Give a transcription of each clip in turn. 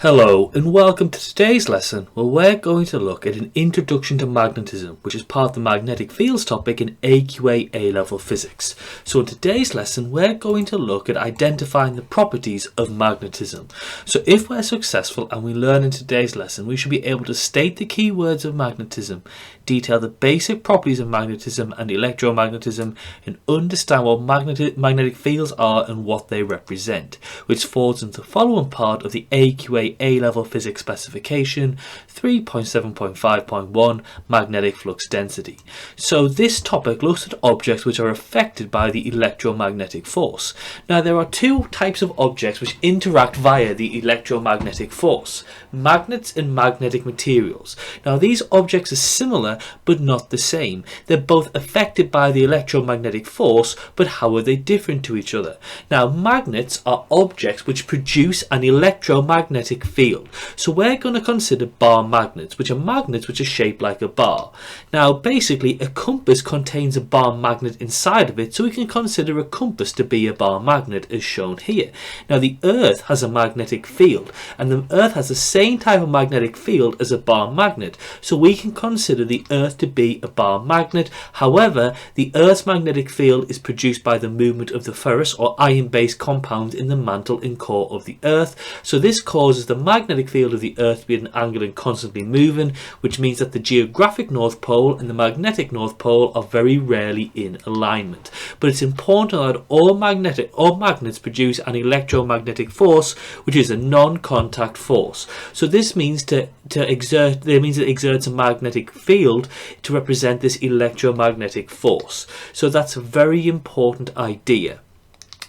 Hello and welcome to today's lesson where we're going to look at an introduction to magnetism, which is part of the magnetic fields topic in AQA A-Level Physics. So in today's lesson we're going to look at identifying the properties of magnetism. So if we're successful and we learn in today's lesson, we should be able to state the key words of magnetism, detail the basic properties of magnetism and electromagnetism, and understand what magnetic fields are and what they represent, which falls into the following part of the AQA A-Level Physics specification 3.7.5.1 magnetic flux density. So this topic looks at objects which are affected by the electromagnetic force. Now there are two types of objects which interact via the electromagnetic force: magnets and magnetic materials. Now these objects are similar but not the same. They're both affected by the electromagnetic force, but how are they different to each other? Now magnets are objects which produce an electromagnetic field. So we're going to consider bar magnets, which are shaped like a bar. Now basically a compass contains a bar magnet inside of it, so we can consider a compass to be a bar magnet as shown here. Now the Earth has a magnetic field, and the Earth has the same type of magnetic field as a bar magnet, so we can consider the Earth to be a bar magnet. However, the Earth's magnetic field is produced by the movement of the ferrous or iron-based compounds in the mantle and core of the Earth. So this causes the magnetic field of the Earth to be at an angle and constantly moving, which means that the geographic North Pole and the magnetic North Pole are very rarely in alignment. But it's important that all magnets produce an electromagnetic force, which is a non-contact force. So this means it exerts a magnetic field to represent this electromagnetic force. So that's a very important idea.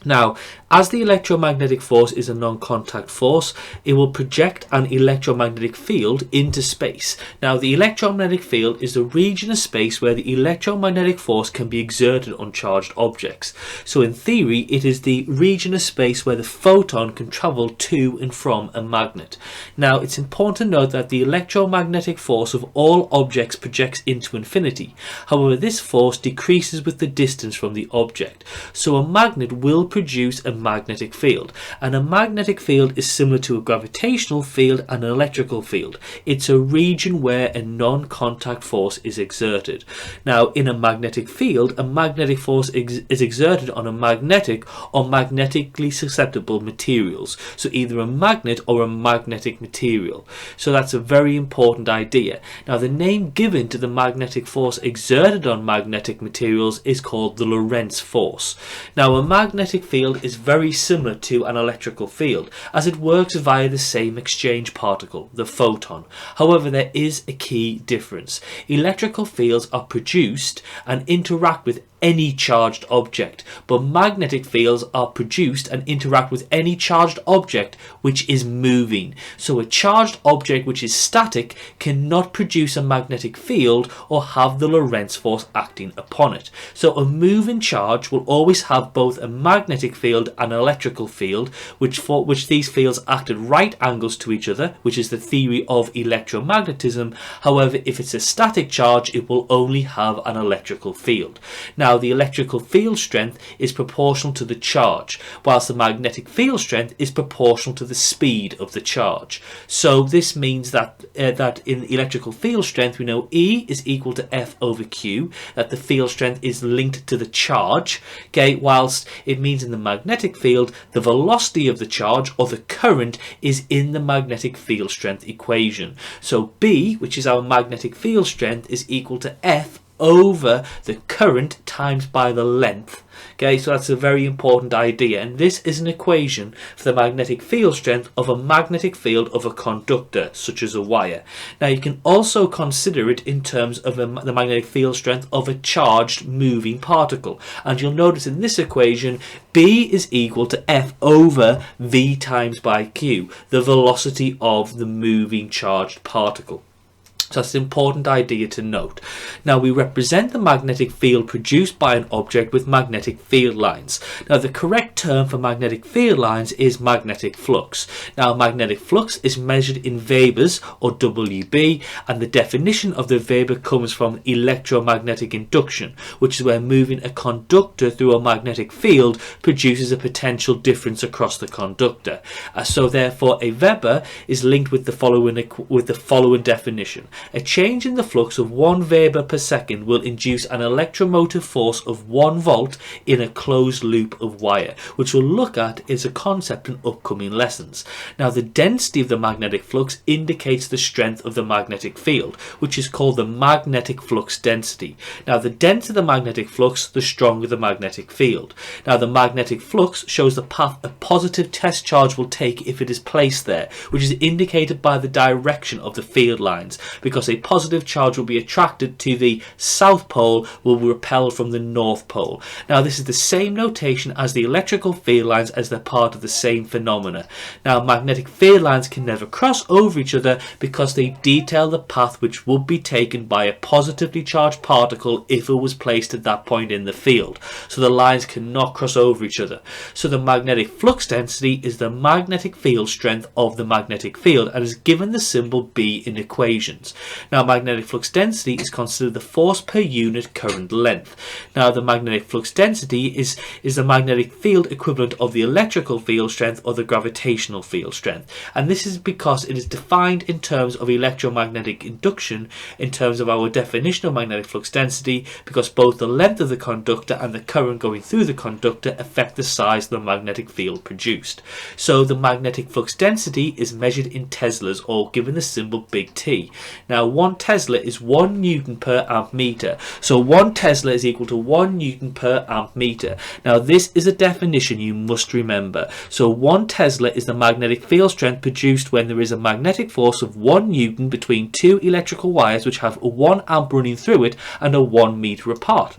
Now, as the electromagnetic force is a non-contact force, it will project an electromagnetic field into space. Now, the electromagnetic field is the region of space where the electromagnetic force can be exerted on charged objects. So in theory, it is the region of space where the photon can travel to and from a magnet. Now, it's important to note that the electromagnetic force of all objects projects into infinity. However, this force decreases with the distance from the object. So a magnet will produce a magnetic field, and a magnetic field is similar to a gravitational field and an electrical field. It's a region where a non-contact force is exerted. Now in a magnetic field, a magnetic force is exerted on a magnetic or magnetically susceptible materials, so either a magnet or a magnetic material. So that's a very important idea. Now the name given to the magnetic force exerted on magnetic materials is called the Lorentz force. Now a magnetic field is very similar to an electrical field, as it works via the same exchange particle, the photon. However, there is a key difference. Electrical fields are produced and interact with any charged object, but magnetic fields are produced and interact with any charged object which is moving. So a charged object which is static cannot produce a magnetic field or have the Lorentz force acting upon it. So a moving charge will always have both a magnetic field and an electrical field, which these fields act at right angles to each other, which is the theory of electromagnetism. However, if it's a static charge, it will only have an electrical field. Now the electrical field strength is proportional to the charge, whilst the magnetic field strength is proportional to the speed of the charge. So this means that in electrical field strength we know E is equal to F over Q, that the field strength is linked to the charge, okay, whilst it means in the magnetic field the velocity of the charge or the current is in the magnetic field strength equation. So B, which is our magnetic field strength, is equal to F over the current times by the length. Okay, so that's a very important idea, and this is an equation for the magnetic field strength of a magnetic field of a conductor such as a wire. Now you can also consider it in terms of the magnetic field strength of a charged moving particle, and you'll notice in this equation B is equal to F over V times by Q, the velocity of the moving charged particle. So that's an important idea to note. Now we represent the magnetic field produced by an object with magnetic field lines. Now the correct term for magnetic field lines is magnetic flux. Now magnetic flux is measured in Webers or WB, and the definition of the Weber comes from electromagnetic induction, which is where moving a conductor through a magnetic field produces a potential difference across the conductor. So therefore a Weber is linked with the following definition. A change in the flux of 1 Weber per second will induce an electromotive force of 1 volt in a closed loop of wire, which we'll look at as a concept in upcoming lessons. Now the density of the magnetic flux indicates the strength of the magnetic field, which is called the magnetic flux density. Now the denser the magnetic flux, the stronger the magnetic field. Now the magnetic flux shows the path a positive test charge will take if it is placed there, which is indicated by the direction of the field lines, because a positive charge will be attracted to the south pole, will be repelled from the north pole. Now this is the same notation as the electrical field lines, as they're part of the same phenomena. Now magnetic field lines can never cross over each other because they detail the path which would be taken by a positively charged particle if it was placed at that point in the field. So the lines cannot cross over each other. So the magnetic flux density is the magnetic field strength of the magnetic field and is given the symbol B in equations. Now magnetic flux density is considered the force per unit current length. Now the magnetic flux density is the magnetic field equivalent of the electrical field strength or the gravitational field strength, and this is because it is defined in terms of electromagnetic induction in terms of our definition of magnetic flux density, because both the length of the conductor and the current going through the conductor affect the size of the magnetic field produced. So the magnetic flux density is measured in Teslas, or given the symbol big T. Now 1 Tesla is 1 Newton per amp meter. So 1 Tesla is equal to 1 Newton per amp meter. Now this is a definition you must remember. So 1 Tesla is the magnetic field strength produced when there is a magnetic force of 1 Newton between 2 electrical wires which have a 1 amp running through it and are 1 meter apart.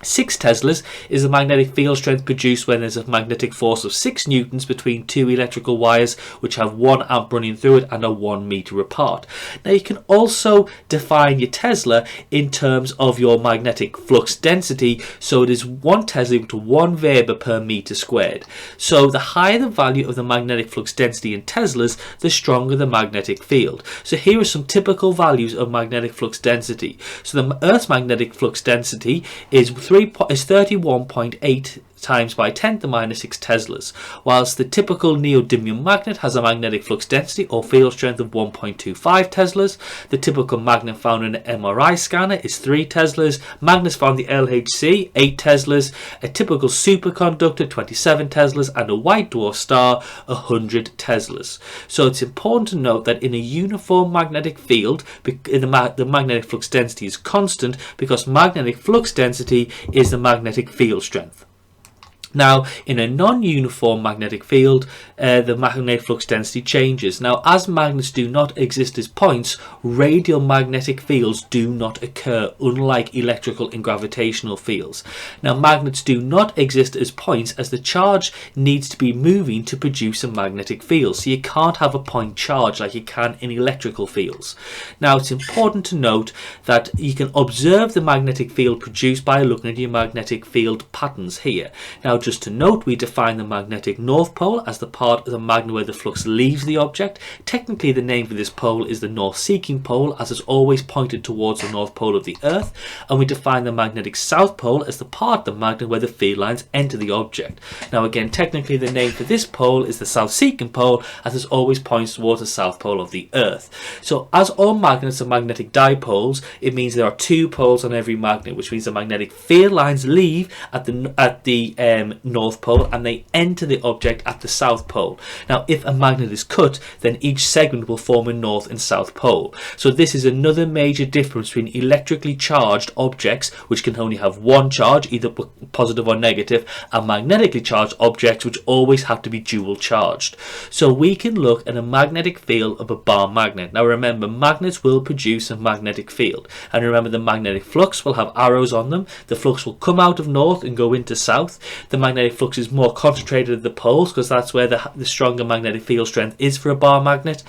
6 Teslas is the magnetic field strength produced when there's a magnetic force of 6 newtons between 2 electrical wires which have 1 amp running through it and are 1 meter apart. Now you can also define your Tesla in terms of your magnetic flux density, so it is 1 Tesla equal to 1 Weber per meter squared. So the higher the value of the magnetic flux density in Teslas, the stronger the magnetic field. So here are some typical values of magnetic flux density. So the Earth's magnetic flux density is 31.8 times by 10 to the minus 6 Teslas, whilst the typical neodymium magnet has a magnetic flux density or field strength of 1.25 Teslas. The typical magnet found in an MRI scanner is 3 Teslas. Magnets found in the LHC 8 Teslas. A typical superconductor 27 Teslas, and a white dwarf star 100 Teslas. So it's important to note that in a uniform magnetic field, the magnetic flux density is constant because magnetic flux density is the magnetic field strength. Now, in a non-uniform magnetic field, the magnetic flux density changes. Now, as magnets do not exist as points, radial magnetic fields do not occur, unlike electrical and gravitational fields. Now, magnets do not exist as points as the charge needs to be moving to produce a magnetic field. So you can't have a point charge like you can in electrical fields. Now, it's important to note that you can observe the magnetic field produced by looking at your magnetic field patterns here. Now, just to note, we define the magnetic north pole as the part of the magnet where the flux leaves the object. Technically, the name for this pole is the north-seeking pole, as it's always pointed towards the north pole of the Earth. And we define the magnetic south pole as the part of the magnet where the field lines enter the object. Now again, technically the name for this pole is the south-seeking pole, as it always points towards the south pole of the Earth. So as all magnets are magnetic dipoles, it means there are 2 poles on every magnet, which means the magnetic field lines leave at the north pole and they enter the object at the south pole. Now if a magnet is cut, then each segment will form a north and south pole. So this is another major difference between electrically charged objects, which can only have 1 charge, either positive or negative, and magnetically charged objects, which always have to be dual charged. So we can look at a magnetic field of a bar magnet. Now remember, magnets will produce a magnetic field, and remember the magnetic flux will have arrows on them. The flux will come out of north and go into south. The magnetic flux is more concentrated at the poles, because that's where the stronger magnetic field strength is for a bar magnet,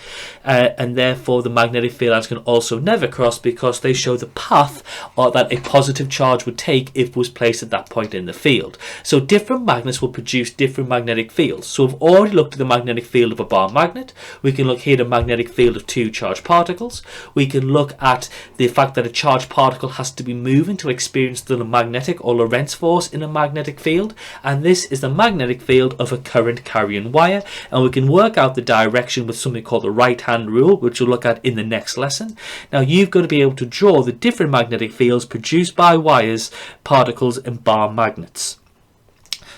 and therefore the magnetic field lines can also never cross, because they show the path that a positive charge would take if it was placed at that point in the field. So different magnets will produce different magnetic fields. So we've already looked at the magnetic field of a bar magnet. We can look here at a magnetic field of two charged particles. We can look at the fact that a charged particle has to be moving to experience the magnetic or Lorentz force in a magnetic field, and this is the magnetic field of a current carrying wire, and we can work out the direction with something called the right hand rule, which we'll look at in the next lesson. Now you've got to be able to draw the different magnetic fields produced by wires, particles and bar magnets.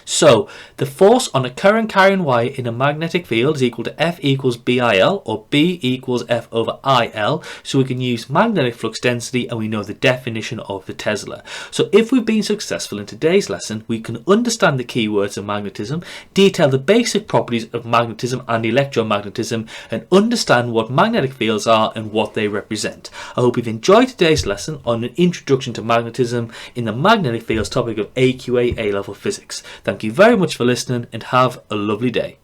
So the force on a current carrying wire in a magnetic field is equal to F equals BIL, or B equals F over IL. So we can use magnetic flux density, and we know the definition of the Tesla. So if we've been successful in today's lesson, we can understand the keywords of magnetism, detail the basic properties of magnetism and electromagnetism, and understand what magnetic fields are and what they represent. I hope you've enjoyed today's lesson on an introduction to magnetism in the magnetic fields topic of AQA A-Level Physics. Thank you very much for listening, and have a lovely day.